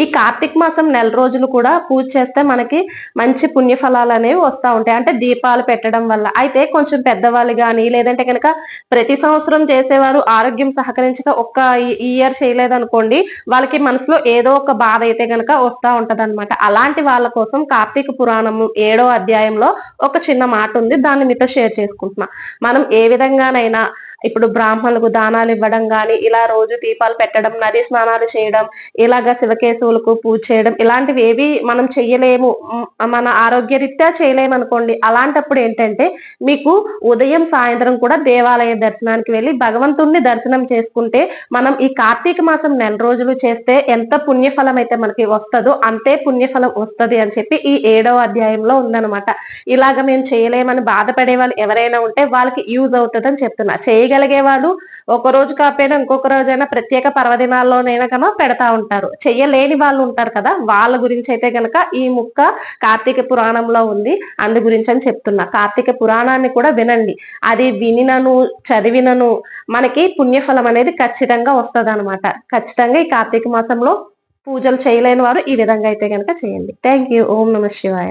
ఈ కార్తీక మాసం నెల రోజులు కూడా పూజ చేస్తే మనకి మంచి పుణ్య ఫలాలు అనేవి వస్తా ఉంటాయి. అంటే దీపాలు పెట్టడం వల్ల. అయితే కొంచెం పెద్దవాళ్ళు గాని, లేదంటే గనక ప్రతి సంవత్సరం చేసేవారు ఆరోగ్యం సహకరించక ఒక్క ఈ ఇయర్ చేయలేదనుకోండి, వాళ్ళకి మనసులో ఏదో ఒక బాధ అయితే గనక వస్తా ఉంటదనమాట. అలాంటి వాళ్ళ కోసం కార్తీక పురాణము 7వ అధ్యాయంలో ఒక చిన్న మాట ఉంది. దాన్ని మీతో షేర్ చేసుకుంటున్నా. మనం ఏ విధంగానైనా ఇప్పుడు బ్రాహ్మణులకు దానాలు ఇవ్వడం గాని, ఇలా రోజు దీపాలు పెట్టడం, నది స్నానాలు చేయడం, ఇలాగ శివకేశవులకు పూజ చేయడం ఇలాంటివి ఏవి మనం చెయ్యలేము. మన ఆరోగ్యరీత్యా చేయలేమనుకోండి. అలాంటప్పుడు ఏంటంటే మీకు ఉదయం, సాయంత్రం కూడా దేవాలయ దర్శనానికి వెళ్లి భగవంతుణ్ణి దర్శనం చేసుకుంటే మనం ఈ కార్తీక మాసం నెల రోజులు చేస్తే ఎంత పుణ్యఫలం అయితే మనకి వస్తదో అంతే పుణ్యఫలం వస్తది అని చెప్పి ఈ 7వ అధ్యాయంలో ఉందన్నమాట. ఇలాగ మేము చేయలేమని బాధపడే వాళ్ళు ఎవరైనా ఉంటే వాళ్ళకి యూజ్ అవుతుందని చెప్తున్నా. చేయగలిగే వాళ్ళు ఒక రోజు కాకపోయినా ఇంకొక రోజైనా ప్రత్యేక పర్వదినాల్లోనైనా కన్నా పెడతా ఉంటారు. చెయ్యలేని వాళ్ళు ఉంటారు కదా, వాళ్ళ గురించి అయితే గనక ఈ ముక్క కార్తీక పురాణంలో ఉంది. అందు గురించి అని చెప్తున్నా. కార్తీక పురాణాన్ని కూడా వినండి. అది వినినను చదివినను మనకి పుణ్యఫలం అనేది ఖచ్చితంగా వస్తదనమాట. ఖచ్చితంగా ఈ కార్తీక మాసంలో పూజలు చేయలేని వారు ఈ విధంగా అయితే గనక చేయండి. Thank you. ఓం నమః శివాయ.